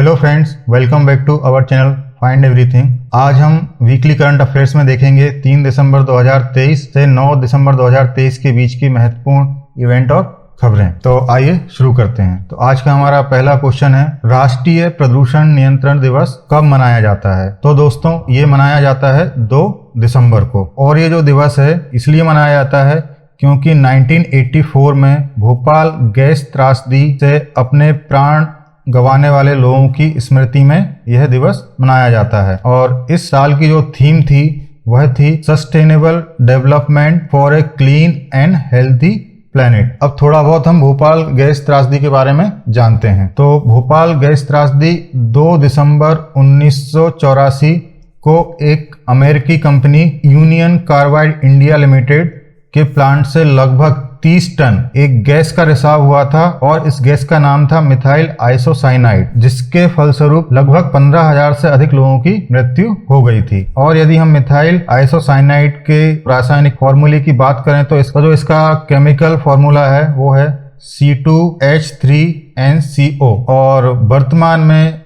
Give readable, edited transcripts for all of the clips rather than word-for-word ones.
Hello friends, welcome back to our channel find everything. आज हम weekly current affairs में देखेंगे 3 दिसंबर 2023 से 9 दिसंबर 2023 के बीच की महत्वपूर्ण इवेंट और खबरें। तो आइए शुरू करते हैं। तो आज का हमारा पहला क्वेश्चन है, राष्ट्रीय प्रदूषण नियंत्रण दिवस कब मनाया जाता है? तो दोस्तों, ये मनाया जाता है 2 दिसंबर को। और ये जो दिवस है इसलिए मनाया जाता है क्योंकि 1984 में भोपाल गैस त्रासदी से अपने प्राण गंवाने वाले लोगों की स्मृति में यह दिवस मनाया जाता है। और इस साल की जो थीम थी वह थी sustainable development for a clean and healthy planet. अब थोड़ा बहुत हम भोपाल गैस त्रासदी के बारे में जानते हैं। तो भोपाल गैस त्रासदी 2 दिसंबर 1984 को एक अमेरिकी company union carbide India limited के प्लांट से लगभग 30 टन एक गैस का रिसाव हुआ था और इस गैस का नाम था मिथाइल आइसोसाइनाइड, जिसके फलस्वरूप लगभग 15,000 से अधिक लोगों की मृत्यु हो गई थी। और यदि हम मिथाइल आइसोसाइनाइड के रासायनिक फॉर्मूले की बात करें तो इसका केमिकल फॉर्मूला है वो है C2H3NCO। और वर्तमान में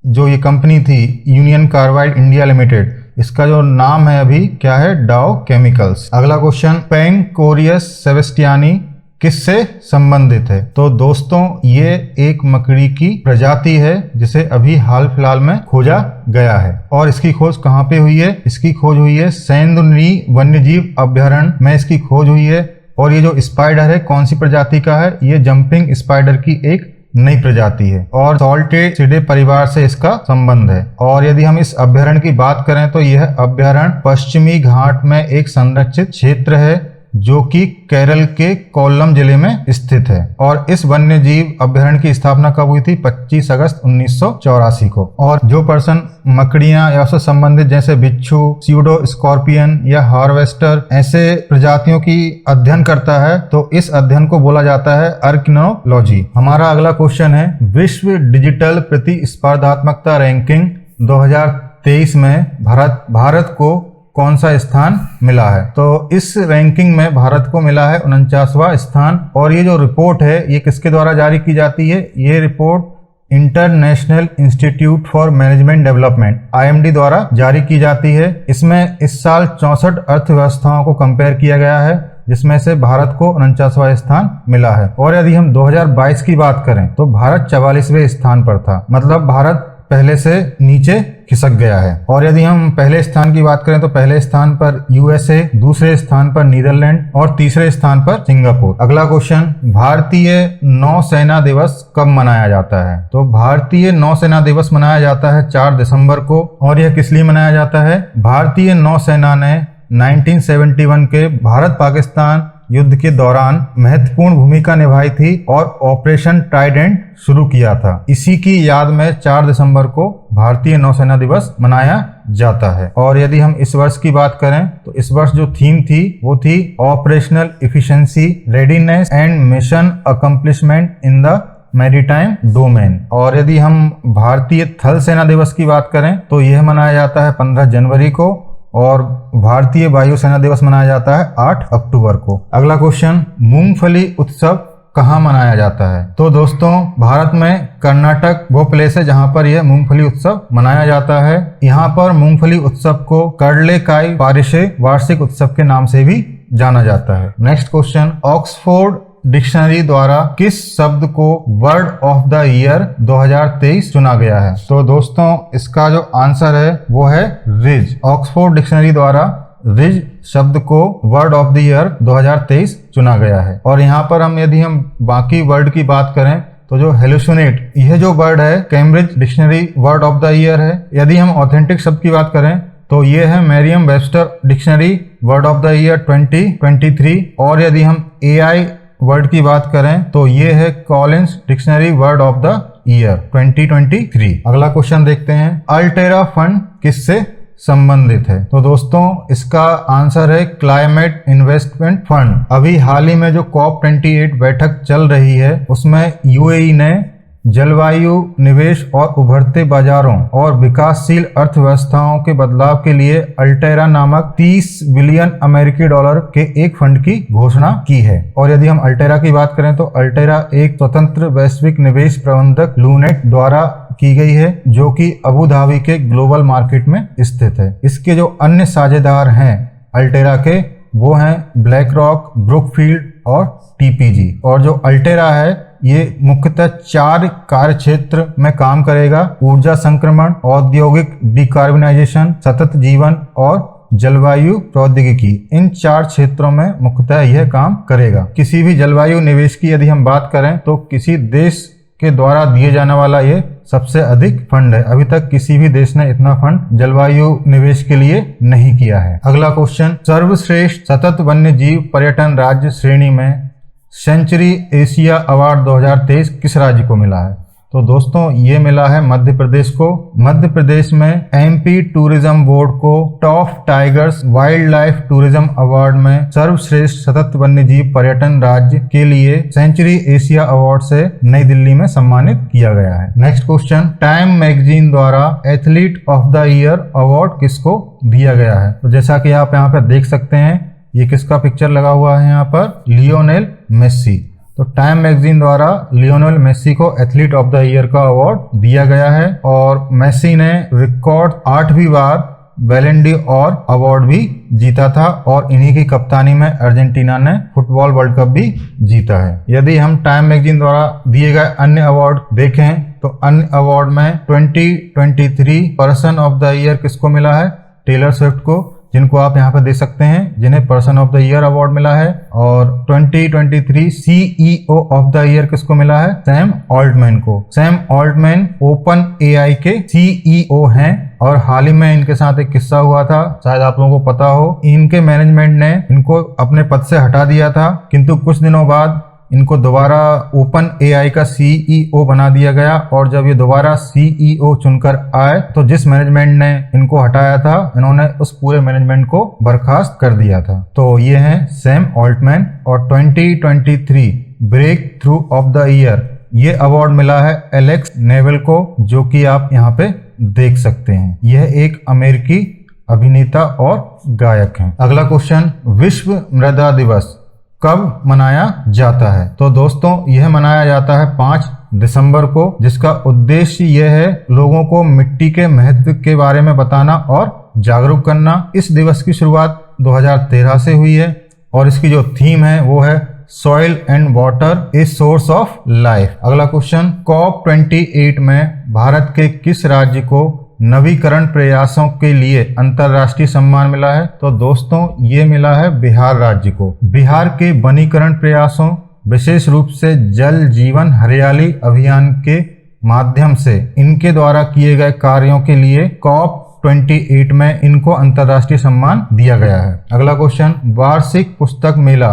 जो ये कंपनी थी यूनियन कार्बाइड इंडिया लिमिटेड, इसका जो नाम है अभी क्या है, डाउ केमिकल्स। अगला क्वेश्चन, पैंकोरियस सेबेस्टियानी किससे संबंधित है? तो दोस्तों, ये एक मकड़ी की प्रजाति है जिसे अभी हाल फिलहाल में खोजा गया है। और इसकी खोज कहाँ पे हुई है? इसकी खोज हुई है सेंदुनरी वन्यजीव अभ्यारण्य में इसकी खोज हुई है। और ये जो स्पाइडर है कौन सी प्रजाति का है? ये जंपिंग स्पाइडर की एक नई प्रजाति है और सॉल्टेसिडे परिवार से इसका संबंध है। और यदि हम इस अभ्यारण्य की बात करें तो यह अभ्यारण्य पश्चिमी घाट में एक संरक्षित क्षेत्र है जो कि केरल के कोल्लम जिले में स्थित है। और इस वन्य जीव अभ्यारण्य की स्थापना कब हुई थी? 25 अगस्त 1984 को। और जो पर्सन मकड़ियां या उससे संबंधित जैसे बिच्छू, स्यूडो स्कॉर्पियन या हार्वेस्टर ऐसे प्रजातियों की अध्ययन करता है तो इस अध्ययन को बोला जाता है आर्कियोलॉजी। हमारा अगला क्वेश्चन है, विश्व डिजिटल प्रतिस्पर्धात्मकता रैंकिंग 2023 में भारत को कौन सा स्थान मिला है? तो इस रैंकिंग में भारत को मिला है 49वां स्थान। और ये जो रिपोर्ट है ये किसके द्वारा जारी की जाती है? ये report international institute for management development IMD द्वारा जारी की जाती है। इसमें इस साल 64 अर्थव्यवस्थाओं को कंपेयर किया गया है जिसमें से भारत को 49वां स्थान मिला है। और यदि हम 2022 की बात करें तो भारत 44वें स्थान पर था, मतलब भारत पहले से नीचे खिसक गया है। और यदि हम पहले स्थान की बात करें तो पहले स्थान पर USA, दूसरे स्थान पर नीदरलैंड और तीसरे स्थान पर सिंगापुर। अगला क्वेश्चन, भारतीय नौसेना दिवस कब मनाया जाता है? तो भारतीय नौसेना दिवस मनाया जाता है 4 दिसंबर को। और यह किस लिए मनाया जाता है? भारतीय नौसेना ने 1971 के भारत पाकिस्तान युद्ध के दौरान महत्वपूर्ण भूमिका निभाई थी और ऑपरेशन ट्राइडेंट शुरू किया था। इसी की याद में 4 दिसंबर को भारतीय नौसेना दिवस मनाया जाता है। और यदि हम इस वर्ष की बात करें तो इस वर्ष जो थीम थी वो थी operational efficiency, readiness and mission accomplishment in the maritime domain. और यदि हम भारतीय थल सेना दिवस की बात करें तो यह मनाया जाता है 15 जनवरी को। और भारतीय वायुसेना दिवस मनाया जाता है 8 अक्टूबर को। अगला क्वेश्चन, मूंगफली उत्सव कहाँ मनाया जाता है? तो दोस्तों, भारत में कर्नाटक वो प्लेस है जहाँ पर यह मूंगफली उत्सव मनाया जाता है। यहाँ पर मूंगफली उत्सव को कर्लेकाई पारिशे वार्षिक उत्सव के नाम से भी जाना जाता है। नेक्स्ट क्वेश्चन, ऑक्सफोर्ड डिक्शनरी द्वारा किस शब्द को वर्ड ऑफ द ईयर 2023 चुना गया है? तो दोस्तों, इसका जो आंसर है वो है रिज। ऑक्सफोर्ड डिक्शनरी द्वारा रिज शब्द को वर्ड ऑफ द ईयर 2023 चुना गया है। और यहाँ पर यदि हम बाकी वर्ड की बात करें तो जो हेलुसिनेट, यह जो वर्ड है Cambridge dictionary word of the year है। यदि हम ऑथेंटिक शब्द की बात करें तो ये है मेरियम Webster dictionary word of the year 2023। और यदि हम AI वर्ड की बात करें तो ये है Collins dictionary word of the year 2023। अगला क्वेश्चन देखते हैं, अल्टेरा फंड किससे संबंधित है? तो दोस्तों, इसका आंसर है क्लाइमेट इन्वेस्टमेंट फंड। अभी हाल ही में जो COP28 बैठक चल रही है उसमें UAE ने जलवायु निवेश और उभरते बाजारों और विकासशील अर्थव्यवस्थाओं के बदलाव के लिए अल्टेरा नामक 30 बिलियन अमेरिकी डॉलर के एक फंड की घोषणा की है। और यदि हम अल्टेरा की बात करें तो अल्टेरा एक स्वतंत्र वैश्विक निवेश प्रबंधक लूनेट द्वारा की गई है, जो कि अबू धाबी के ग्लोबल मार्केट में स्थित है। इसके जो अन्य साझेदार हैं अल्टेरा के, वो हैं ब्लैक रॉक, ब्रुकफील्ड और टीपीजी। और जो अल्टेरा है ये मुख्यतः 4 कार्य क्षेत्र में काम करेगा: ऊर्जा संक्रमण, औद्योगिक डिकार्बनाइजेशन, सतत जीवन और जलवायु प्रौद्योगिकी। इन 4 क्षेत्रों में मुख्यतः यह काम करेगा। किसी भी जलवायु निवेश की यदि हम बात करें तो किसी देश के द्वारा दिए जाने वाला ये सबसे अधिक फंड है। अभी तक किसी भी देश ने इतना फंड जलवायु निवेश के लिए नहीं किया है। अगला क्वेश्चन, सर्वश्रेष्ठ सतत वन्य जीव पर्यटन राज्य श्रेणी में सेंचुरी एशिया अवार्ड 2023 किस राज्य को मिला है? तो दोस्तों ये मिला है मध्य प्रदेश को। मध्य प्रदेश में एमपी टूरिज्म बोर्ड को top tigers wild life tourism award में सर्वश्रेष्ठ सतत वन्यजीव पर्यटन राज्य के लिए सेंचुरी एशिया अवार्ड से नई दिल्ली में सम्मानित किया गया है। नेक्स्ट क्वेश्चन, टाइम मैगजीन द्वारा athlete of the year award किसको दिया गया है? तो जैसा कि आप यहाँ पर देख सकते हैं, ये किसका पिक्चर लगा हुआ है यहाँ पर? Lionel Messi. तो टाइम मैगजीन द्वारा लियोनेल मेसी को एथलीट ऑफ द ईयर का अवार्ड दिया गया है। और मेसी ने रिकॉर्ड 8वीं बार बैलन ड'ओर अवार्ड भी जीता था और इन्हीं की कप्तानी में अर्जेंटीना ने फुटबॉल वर्ल्ड कप भी जीता है। यदि हम टाइम मैगजीन द्वारा दिए गए अन्य अवार्ड देखें तो अन्य अवार्ड में 2023 पर्सन ऑफ द ईयर किसको मिला है? टेलर स्विफ्ट को, जिनको आप यहाँ पर देख सकते हैं, जिन्हें person of the year award मिला है। और 2023 सीईओ ऑफ द ईयर किसको मिला है? सैम ऑल्टमैन को। सैम ऑल्टमैन ओपन एआई के सीईओ हैं और हाल ही में इनके साथ एक किस्सा हुआ था, शायद आप लोगों को पता हो। इनके मैनेजमेंट ने इनको अपने पद से हटा दिया था, किंतु कुछ दिनों बाद इनको दोबारा ओपन एआई का सीईओ बना दिया गया। और जब ये दोबारा सीईओ चुनकर आए तो जिस मैनेजमेंट ने इनको हटाया था, इन्होंने उस पूरे मैनेजमेंट को बर्खास्त कर दिया था। तो ये हैं सैम ऑल्टमैन। और 2023 breakthrough of the year ये अवार्ड मिला है एलेक्स नेवेल को, जो कि आप यहाँ पे देख सकते हैं। यह एक अमेरिकी अभिनेता और गायक हैं। अगला क्वेश्चन, विश्व मृदा दिवस कब मनाया जाता है? तो दोस्तों यह मनाया जाता है 5 दिसंबर को, जिसका उद्देश्य यह है लोगों को मिट्टी के महत्व के बारे में बताना और जागरूक करना। इस दिवस की शुरुआत 2013 से हुई है और इसकी जो थीम है वो है soil and water a source of life. अगला क्वेश्चन, COP28 में भारत के किस राज्य को नवीकरण प्रयासों के लिए अंतर्राष्ट्रीय सम्मान मिला है? तो दोस्तों ये मिला है बिहार राज्य को। बिहार के वनीकरण प्रयासों, विशेष रूप से जल जीवन हरियाली अभियान के माध्यम से इनके द्वारा किए गए कार्यों के लिए COP28 में इनको अंतर्राष्ट्रीय सम्मान दिया गया है। अगला क्वेश्चन, वार्षिक पुस्तक मेला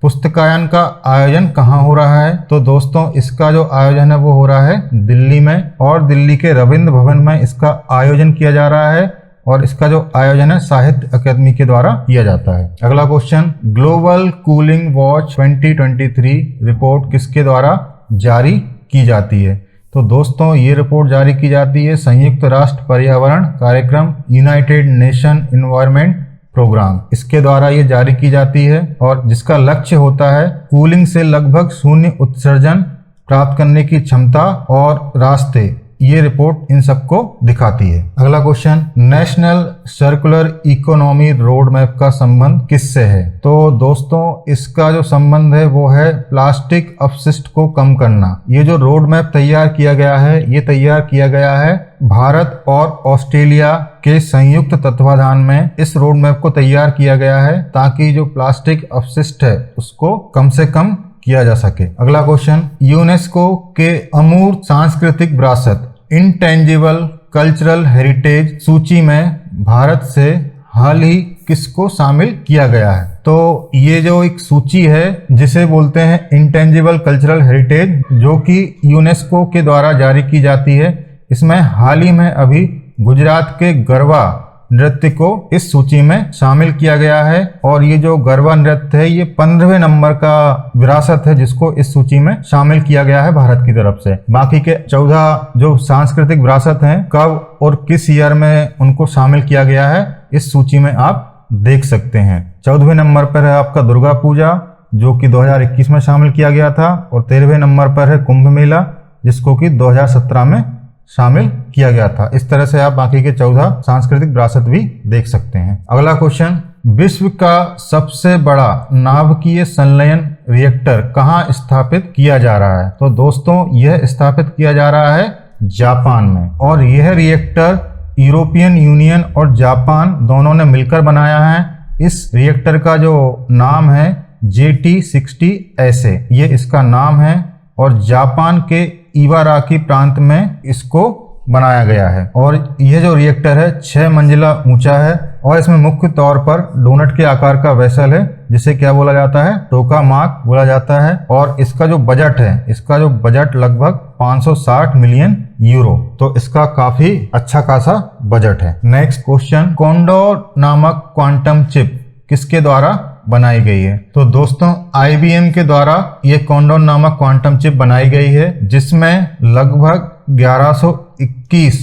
पुस्तकायन का आयोजन कहाँ हो रहा है? तो दोस्तों इसका जो आयोजन है वो हो रहा है दिल्ली में, और दिल्ली के रविंद्र भवन में इसका आयोजन किया जा रहा है। और इसका जो आयोजन है साहित्य अकादमी के द्वारा किया जाता है। अगला question, global cooling watch 2023 report किसके द्वारा जारी की जाती है? तो दोस्तों ये रिपोर्ट जारी की जाती है संयुक्त राष्ट्र पर्यावरण कार्यक्रम, यूनाइटेड नेशन एनवायरनमेंट प्रोग्राम, इसके द्वारा ये जारी की जाती है। और जिसका लक्ष्य होता है कूलिंग से लगभग शून्य उत्सर्जन प्राप्त करने की क्षमता और रास्ते, ये रिपोर्ट इन सबको दिखाती है। अगला question, national circular economy road map का संबंध किससे है? तो दोस्तों इसका जो संबंध है वो है प्लास्टिक अपशिष्ट को कम करना। ये जो रोड मैप तैयार किया गया है, ये तैयार किया गया है भारत और ऑस्ट्रेलिया के संयुक्त तत्वाधान में। इस रोड मैप को तैयार किया गया है ताकि जो प्लास्टिक अपशिष्ट है उसको कम से कम किया जा सके। अगला क्वेश्चन, यूनेस्को के अमूर्त सांस्कृतिक विरासत इंटेंजिबल कल्चरल हेरिटेज सूची में भारत से हाल ही किसको शामिल किया गया है? तो ये जो एक सूची है जिसे बोलते हैं इंटेंजिबल कल्चरल हेरिटेज, जो कि यूनेस्को के द्वारा जारी की जाती है, इसमें हाल ही में अभी गुजरात के गरबा नृत्य को इस सूची में शामिल किया गया है। और ये जो गरबा नृत्य है ये 15वें नंबर का विरासत है जिसको इस सूची में शामिल किया गया है भारत की तरफ से। बाकी के 14 जो सांस्कृतिक विरासत हैं कब और किस ईयर में उनको शामिल किया गया है इस सूची में आप देख सकते हैं। 14वें नंबर पर है आपका दुर्गा पूजा, जो कि 2021 में शामिल किया गया था। और 13वें नंबर पर है कुंभ मेला, जिसको कि 2017 में शामिल किया गया था। इस तरह से आप बाकी के 14 सांस्कृतिक विरासत भी देख सकते हैं। अगला क्वेश्चन, विश्व का सबसे बड़ा नाभिकीय संलयन रिएक्टर कहाँ स्थापित किया जा रहा है? तो दोस्तों यह स्थापित किया जा रहा है जापान में, और यह रिएक्टर यूरोपियन यूनियन और जापान दोनों ने मिलकर बनाया है। इस रिएक्टर का जो नाम है JT60SA, ये इसका नाम है, और जापान के इवाराकी प्रांत में इसको बनाया गया है। और यह जो रिएक्टर है 6 मंजिला ऊंचा है, और इसमें मुख्य तौर पर डोनट के आकार का वेसल है, जिसे क्या बोला जाता है? टोकामाक बोला जाता है। और इसका जो बजट है, इसका जो बजट लगभग 560 मिलियन यूरो, तो इसका काफी अच्छा खासा बजट है। नेक्स्ट क्वेश्चन, कॉन्डोर नामक क्वांटम चिप किसके द्वारा बनाई गई है? तो दोस्तों IBM के द्वारा ये कॉन्डोर नामक क्वांटम चिप बनाई गई है, जिसमें लगभग 1121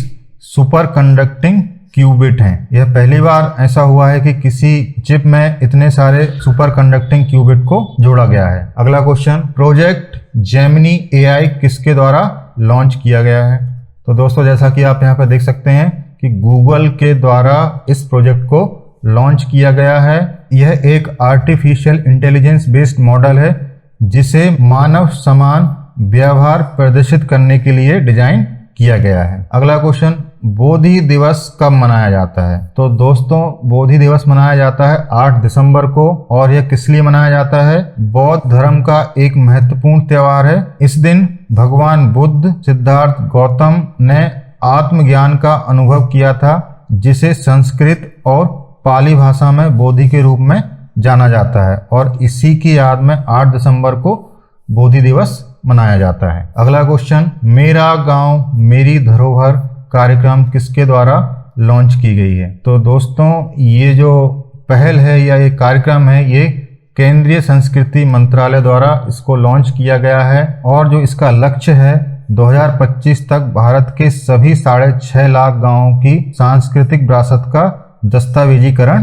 सुपर कंडक्टिंग क्यूबिट हैं। यह पहली बार ऐसा हुआ है कि किसी चिप में इतने सारे सुपर कंडक्टिंग क्यूबिट को जोड़ा गया है। अगला क्वेश्चन, प्रोजेक्ट जेमिनी AI किसके द्वारा लॉन्च किया गया है? तो दोस्तों जैसा कि आप यहाँ पे देख सकते हैं कि गूगल के द्वारा इस प्रोजेक्ट को लॉन्च किया गया है। यह एक आर्टिफिशियल इंटेलिजेंस बेस्ड मॉडल है, जिसे मानव समान व्यवहार प्रदर्शित करने के लिए डिजाइन किया गया है। अगला क्वेश्चन, बोधि दिवस कब मनाया जाता है? तो दोस्तों बोधि दिवस मनाया जाता है 8 दिसंबर को, और यह किस लिए मनाया जाता है? बौद्ध धर्म का एक महत्वपूर्ण त्योहार है। इस दिन भगवान बुद्ध सिद्धार्थ गौतम ने आत्मज्ञान का अनुभव किया था, जिसे संस्कृत और पाली भाषा में बोधि के रूप में जाना जाता है, और इसी की याद में 8 दिसंबर को बोधि दिवस मनाया जाता है। अगला क्वेश्चन, मेरा गांव मेरी धरोहर कार्यक्रम किसके द्वारा लॉन्च की गई है? तो दोस्तों ये जो पहल है या ये कार्यक्रम है, ये केंद्रीय संस्कृति मंत्रालय द्वारा इसको लॉन्च किया गया है, और जो इसका लक्ष्य है 2025 तक भारत के सभी 6.5 लाख गांवों की सांस्कृतिक विरासत का दस्तावेजीकरण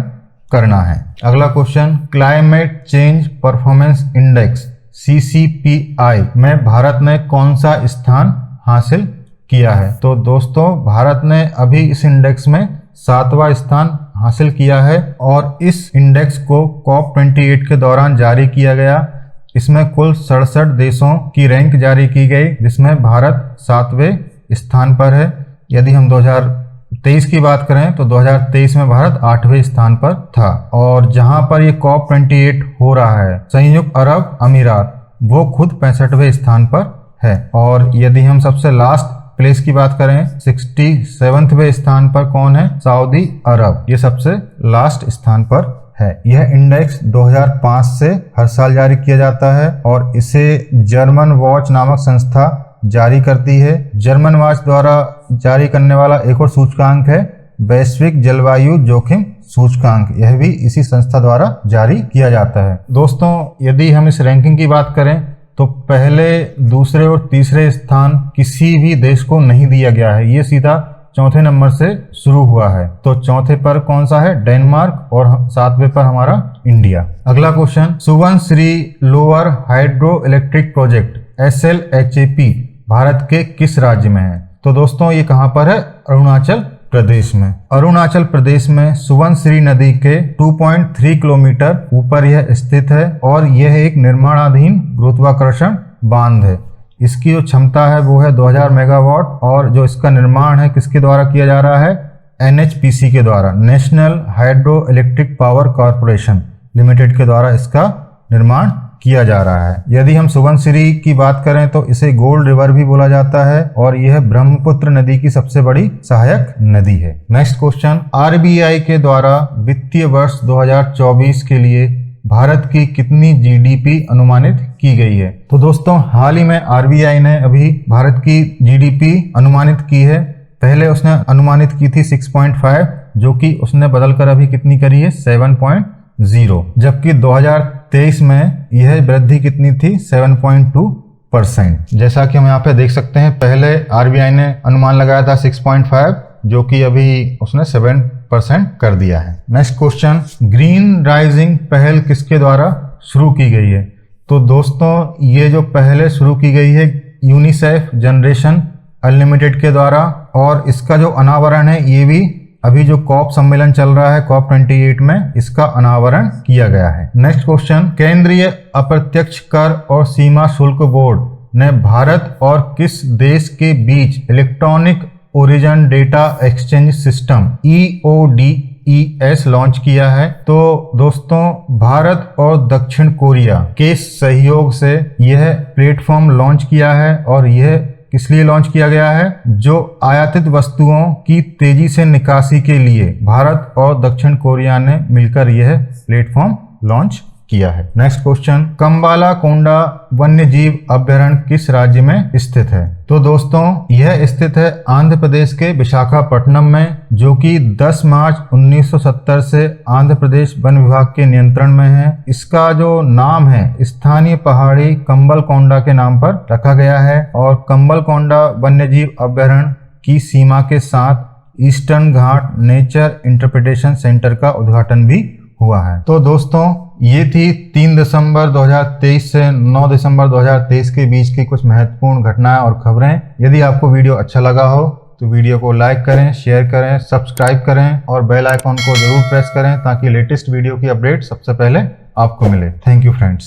करना है। अगला question, climate change performance index CCPI में भारत ने कौन सा स्थान हासिल किया है? तो दोस्तों भारत ने अभी इस इंडेक्स में 7वां स्थान हासिल किया है, और इस इंडेक्स को COP28 के दौरान जारी किया गया। इसमें कुल 67 देशों की रैंक जारी की गई, जिसमें भारत 7वें स्थान पर है। यदि हम 2023 की बात करें तो 2023 में भारत 8वें स्थान पर था। और जहां पर ये COP28 हो रहा है, संयुक्त अरब अमीरात, वो खुद 65वें स्थान पर है। और यदि हम सबसे लास्ट प्लेस की बात करें, 67वें स्थान पर कौन है? सऊदी अरब, ये सबसे लास्ट स्थान पर है। यह इंडेक्स 2005 से हर साल जारी किया जाता है, और इसे जर्मन वॉच नामक संस्था जारी करती है। जर्मन वॉच द्वारा जारी करने वाला एक और सूचकांक है वैश्विक जलवायु जोखिम सूचकांक, यह भी इसी संस्था द्वारा जारी किया जाता है। दोस्तों यदि हम इस रैंकिंग की बात करें तो पहले, दूसरे और तीसरे स्थान किसी भी देश को नहीं दिया गया है, ये सीधा चौथे नंबर से शुरू हुआ है। तो चौथे पर कौन सा है? डेनमार्क, और 7वें पर हमारा इंडिया। अगला question, Subansiri lower hydro electric project SLHAP Bharat के किस राज्य में है? तो दोस्तों ये कहां पर है? अरुणाचल प्रदेश में। अरुणाचल प्रदेश में सुबनसिरी नदी के 2.3 किलोमीटर ऊपर यह स्थित है, और यह एक निर्माणाधीन गुरुत्वाकर्षण बांध है। इसकी जो क्षमता है वो है 2000 मेगावाट, और जो इसका निर्माण है किसके द्वारा किया जा रहा है? NHPC के द्वारा, national hydro electric power corporation limited के द्वारा इसका निर्माण किया जा रहा है। यदि हम सुबनसिरी की बात करें तो इसे गोल्ड रिवर भी बोला जाता है, और यह ब्रह्मपुत्र नदी की सबसे बड़ी सहायक नदी है। नेक्स्ट क्वेश्चन, RBI के द्वारा वित्तीय वर्ष 2024 के लिए भारत की कितनी GDP अनुमानित की गई है? तो दोस्तों हाल ही में RBI ने अभी भारत की GDP अनुमानित की है। पहले उसने अनुमानित की थी 6.5, जो कि उसने बदलकर अभी कितनी करी है? 7.0, जबकि 2023 में यह वृद्धि कितनी थी? 7.2%। जैसा कि हम यहाँ पे देख सकते हैं, पहले RBI ने अनुमान लगाया था 6.5, जो कि अभी उसने 7% कर दिया है। नेक्स्ट क्वेश्चन, ग्रीन राइजिंग पहल किसके द्वारा शुरू की गई है? तो दोस्तों ये जो पहले शुरू की गई है यूनिसेफ जनरेशन अनलिमिटेड के द्वारा, और इसका जो अनावरण है ये भी अभी जो कॉप सम्मेलन चल रहा है COP 28 में इसका अनावरण किया गया है। नेक्स्ट क्वेश्चन, केंद्रीय अप्रत्यक्ष कर और सीमा शुल्क बोर्ड ने भारत और किस देश के बीच electronic origin data exchange system EODES launch किया है? तो दोस्तों, भारत और दक्षिण कोरिया के सहयोग से यह प्लेटफॉर्म लॉन्च किया है, और यह किस लिए लॉन्च किया गया है? जो आयातित वस्तुओं की तेजी से निकासी के लिए भारत और दक्षिण कोरिया ने मिलकर यह प्लेटफॉर्म लॉन्च किया है। नेक्स्ट क्वेश्चन, कंबाला कोंडा वन्य जीव अभयारण्य किस राज्य में स्थित है? तो दोस्तों, यह स्थित है आंध्र प्रदेश के विशाखापट्टनम में, जो कि 10 मार्च 1970 से आंध्र प्रदेश वन विभाग के नियंत्रण में है। इसका जो नाम है स्थानीय पहाड़ी कंबल कोंडा के नाम पर रखा गया है, और कंबल कोंडा वन्य जीव अभयारण्य की सीमा के साथ ईस्टर्न घाट नेचर इंटरप्रिटेशन सेंटर का उद्घाटन भी हुआ है। तो दोस्तों, ये थी 3 दिसंबर 2023 से 9 दिसंबर 2023 के बीच की कुछ महत्वपूर्ण घटनाएं और खबरें। यदि आपको वीडियो अच्छा लगा हो तो वीडियो को लाइक करें, शेयर करें, सब्सक्राइब करें और बेल आइकॉन को जरूर प्रेस करें ताकि लेटेस्ट वीडियो की अपडेट सबसे पहले आपको मिले। Thank you friends.